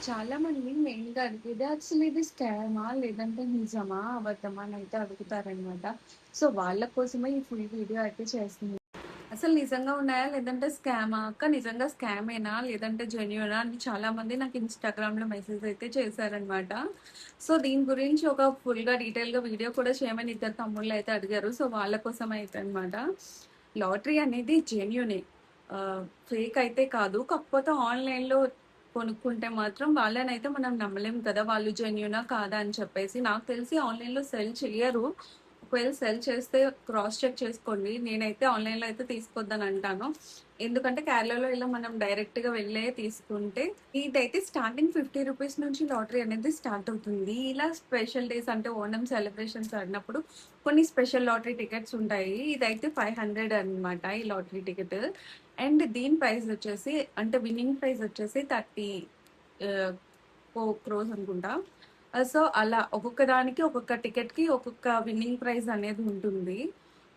చాలా మంది మెయిన్‌గా అడిగేది అసలు ఇది స్కామా? లేదంటే నిజమా? అబద్ధమా? అని అయితే అడుగుతారనమాట. సో, వాళ్ళ కోసమే ఈ ఫుల్ వీడియో అయితే చేస్తుంది. అసలు నిజంగా ఉన్నాయా? లేదంటే స్కామా? అక్క నిజంగా స్కామేనా? లేదంటే జెన్యూనా? అని చాలామంది నాకు ఇన్‌స్టాగ్రామ్‌లో మెసేజ్ అయితే చేశారనమాట. సో, దీని గురించి ఒక ఫుల్‌గా డీటెయిల్‌గా వీడియో కూడా చేయమని ఇద్దరు తమ్ముళ్ళైతే అడిగారు. సో, వాళ్ళ కోసం అయితే అనమాట. లాటరీ అనేది జెన్యూనే. ఫేక్ అయితే కాదు. కాకపోతే ఆన్‌లైన్‌లో కొనుక్కుంటే మాత్రం వాళ్ళనైతే మనం నమ్మలేం కదా! వాళ్ళు జెన్యూనా కాదా అని చెప్పేసి. నాకు తెలిసి ఆన్‌లైన్‌లో సెల్ చెయ్యరు. ఒకవేళ సెల్ చేస్తే క్రాస్ చెక్ చేసుకోండి. నేనైతే ఆన్‌లైన్‌లో అయితే తీసుకోవద్దని అంటాను. ఎందుకంటే కేరళలో ఇలా మనం డైరెక్ట్‌గా వెళ్ళే తీసుకుంటే ఇదైతే స్టార్టింగ్ రూ. 50 నుంచి లాటరీ అనేది స్టార్ట్ అవుతుంది. ఇలా స్పెషల్ డేస్ అంటే ఓణం సెలబ్రేషన్స్ ఆడినప్పుడు కొన్ని స్పెషల్ లాటరీ టికెట్స్ ఉంటాయి. ఇదైతే 500 అనమాట ఈ లాటరీ టికెట్. అండ్ దీని ప్రైస్ వచ్చేసి అంటే విన్నింగ్ ప్రైస్ వచ్చేసి 30 క్రోర్స్ అనుకుంటా. సో, అలా ఒక్కొక్క దానికి ఒక్కొక్క టికెట్‌కి ఒక్కొక్క విన్నింగ్ ప్రైజ్ అనేది ఉంటుంది.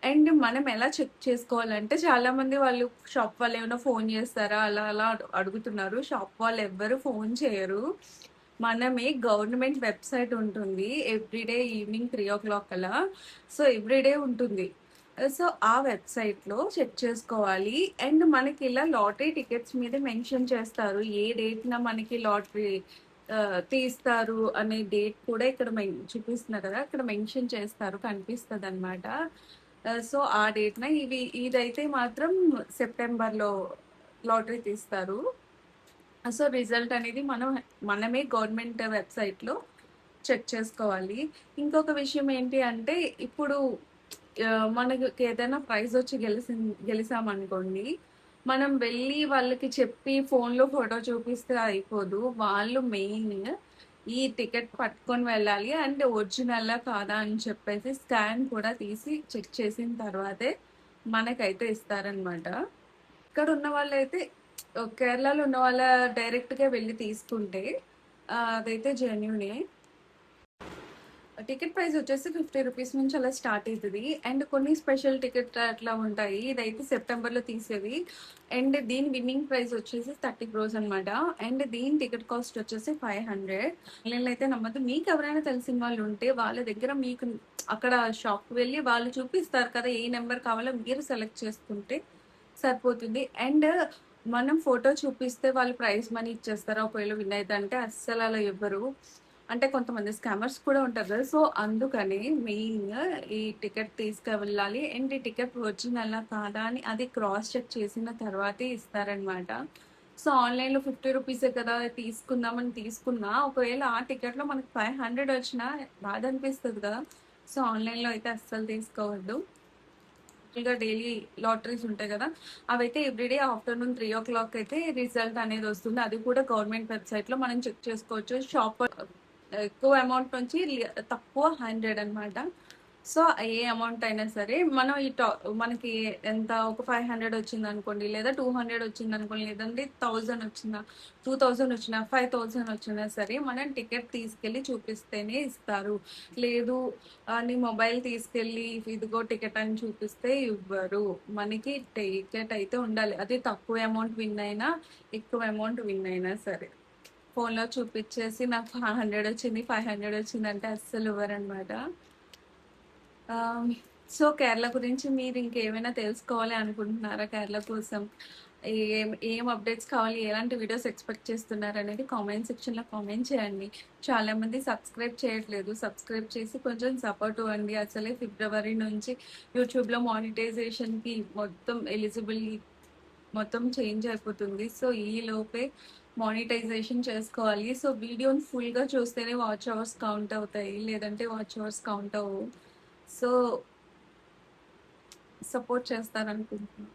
అండ్ మనం ఎలా చెక్ చేసుకోవాలంటే చాలామంది వాళ్ళు షాప్ వాళ్ళు ఏమైనా ఫోన్ చేస్తారా? అలా అలా అడుగుతున్నారు. షాప్ వాళ్ళు ఎవ్వరు ఫోన్ చేయరు. మనమే గవర్నమెంట్ వెబ్‌సైట్ ఉంటుంది. ఎవ్రీడే ఈవినింగ్ 3:00 అలా. సో, ఎవ్రీడే ఉంటుంది. సో, ఆ వెబ్‌సైట్‌లో చెక్ చేసుకోవాలి. అండ్ మనకి ఇలా లాటరీ టికెట్స్ మీద మెన్షన్ చేస్తారు. ఏ డేట్‌న మనకి లాటరీ తీస్తారు అనే డేట్ కూడా ఇక్కడ చూపిస్తున్నారు కదా! ఇక్కడ మెన్షన్ చేస్తారు. కనిపిస్తదనమాట. సో, ఆ డేట్‌న ఇదైతే మాత్రం సెప్టెంబర్‌లో లాటరీ తీస్తారు. సో, రిజల్ట్ అనేది మనమే గవర్నమెంట్ వెబ్‌సైట్‌లో చెక్ చేసుకోవాలి. ఇంకొక విషయం ఏంటి అంటే, ఇప్పుడు మనకి ఏదైనా ప్రైజ్ వచ్చి గెలిసామనుకోండి, మనం వెళ్ళి వాళ్ళకి చెప్పి ఫోన్‌లో ఫోటో చూపిస్తే అయిపోదు. వాళ్ళు మెయిన్ ఈ టికెట్ పట్టుకొని వెళ్ళాలి. అండ్ ఒరిజినలా కాదా అని చెప్పేసి స్కాన్ కూడా తీసి చెక్ చేసిన తర్వాతే మనకైతే ఇస్తారనమాట. ఇక్కడ ఉన్న వాళ్ళైతే కేరళలో ఉన్న వాళ్ళ డైరెక్ట్‌గా వెళ్లి తీసుకుంటే అదైతే జెన్యూనే. టికెట్ ప్రైస్ వచ్చేసి రూ. 50 నుంచి అలా స్టార్ట్ అయితది. అండ్ కొన్ని స్పెషల్ టికెట్ అట్లా ఉంటాయి. ఇదైతే సెప్టెంబర్‌లో తీసేది. అండ్ దీని విన్నింగ్ ప్రైస్ వచ్చేసి 30 క్రోర్స్ అనమాట. అండ్ దీని టికెట్ కాస్ట్ వచ్చేసి 500. ఆన్‌లైన్‌లో అయితే నమ్మద్దు. మీకెవరైనా తెలిసిన వాళ్ళు ఉంటే వాళ్ళ దగ్గర మీకు అక్కడ షాప్‌కి వెళ్ళి వాళ్ళు చూపిస్తారు కదా! ఏ నెంబర్ కావాలో మీరు సెలెక్ట్ చేసుకుంటే సరిపోతుంది. అండ్ మనం ఫోటో చూపిస్తే వాళ్ళు ప్రైజ్ మనీ ఇచ్చేస్తారా? ఒకవేళ విన్ అయితే అంటే అస్సలు అలా ఇవ్వరు. అంటే కొంతమంది స్కామర్స్ కూడా ఉంటారు కదా! సో, అందుకని మెయిన్‌గా ఈ టికెట్ తీసుకువెళ్ళాలి. అండ్ ఈ టికెట్ ఒరిజినలా కాదా అని అది క్రాస్ చెక్ చేసిన తర్వాతే ఇస్తారనమాట. సో, ఆన్‌లైన్‌లో రూ. 50 కదా! తీసుకుందామని తీసుకున్నా ఒకవేళ ఆ టికెట్‌లో మనకు 500 వచ్చినా బాధ అనిపిస్తది కదా! సో, ఆన్‌లైన్‌లో అయితే అస్సలు తీసుకోవద్దు. డైలీ లాటరీస్ ఉంటాయి కదా! అవైతే ఎవ్రీడే ఆఫ్టర్‌నూన్ 3:00 అయితే రిజల్ట్ అనేది వస్తుంది. అది కూడా గవర్నమెంట్ వెబ్‌సైట్‌లో మనం చెక్ చేసుకోవచ్చు. షాప్ ఎక్కువ అమౌంట్ నుంచి తక్కువ 100 అనమాట. సో, ఏ అమౌంట్ అయినా సరే మనం మనకి ఎంత ఒక 500 వచ్చిందనుకోండి, లేదా 200 వచ్చిందనుకోండి, లేదంటే 1000 వచ్చిందా, 2000 వచ్చినా, 5000 వచ్చినా సరే మనం టికెట్ తీసుకెళ్ళి చూపిస్తేనే ఇస్తారు. లేదు నీ మొబైల్ తీసుకెళ్ళి ఇదిగో టికెట్ అని చూపిస్తే ఇవ్వరు. మనకి టికెట్ అయితే ఉండాలి. అది తక్కువ అమౌంట్ విన్ అయినా, ఎక్కువ అమౌంట్ విన్ అయినా సరే. ఫోన్‌లో చూపిచ్చేసి నాకు 500 వచ్చింది, 500 వచ్చిందంటే అస్సలు ఇవ్వరనమాట. ఆహ్, సో, కేరళ గురించి మీరు ఇంకేమైనా తెలుసుకోవాలి అనుకుంటున్నారా? కేరళ కోసం ఏం అప్డేట్స్ కావాలి? ఎలాంటి వీడియోస్ ఎక్స్‌పెక్ట్ చేస్తున్నారనేది కామెంట్ సెక్షన్‌లో కామెంట్ చేయండి. చాలామంది సబ్స్క్రైబ్ చేయట్లేదు. సబ్స్క్రైబ్ చేసి కొంచెం సపోర్ట్ ఇవ్వండి. అసలే ఫిబ్రవరి నుంచి యూట్యూబ్‌లో మానిటైజేషన్‌కి మొత్తం చేంజ్ అయిపోతుంది. సో, ఈలోపే మానిటైజేషన్ చేసుకోవాలి. సో, వీడియోని ఫుల్‌గా చూస్తేనే వాచ్ అవర్స్ కౌంట్ అవుతాయి. లేదంటే వాచ్ అవర్స్ కౌంట్ అవ్వవు. సో, సపోర్ట్ చేస్తారనుకుంటున్నా.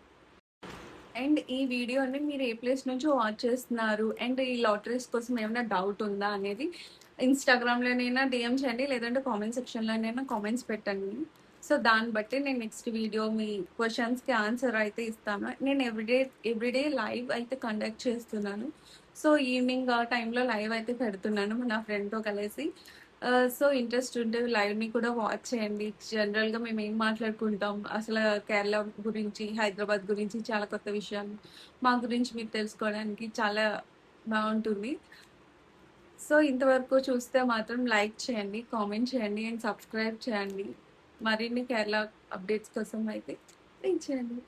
అండ్ ఈ వీడియోని మీరు ఏ ప్లేస్ నుంచో వాచ్ చేస్తున్నారు అండ్ ఈ లాటరీస్ కోసం ఏమైనా డౌట్ ఉందా అనేది ఇన్‌స్టాగ్రామ్‌లోనైనా డీఎం చేయండి. లేదంటే కామెంట్ సెక్షన్‌లోనైనా కామెంట్స్ పెట్టండి. సో, దాన్ని బట్టి నేను నెక్స్ట్ వీడియో మీ క్వెషన్స్‌కి ఆన్సర్ అయితే ఇస్తాను. నేను ఎవ్రీడే లైవ్ అయితే కండక్ట్ చేస్తున్నాను. సో, ఈవినింగ్ ఆ టైంలో లైవ్ అయితే పెడుతున్నాను నా ఫ్రెండ్‌తో కలిసి. సో, ఇంట్రెస్ట్ ఉంటే లైవ్‌ని కూడా వాచ్ చేయండి. జనరల్‌గా మేమేం మాట్లాడుకుంటాం, అసలు కేరళ గురించి, హైదరాబాద్ గురించి చాలా కొత్త విషయాలు, మా గురించి మీరు తెలుసుకోవడానికి చాలా బావుంటుంది. సో ఇంతవరకు చూస్తే మాత్రం లైక్ చేయండి, కామెంట్ చేయండి అండ్ సబ్స్క్రైబ్ చేయండి. మరిన్ని కేరళ అప్డేట్స్ కోసం అయితే థ్యాంక్ చేయండి.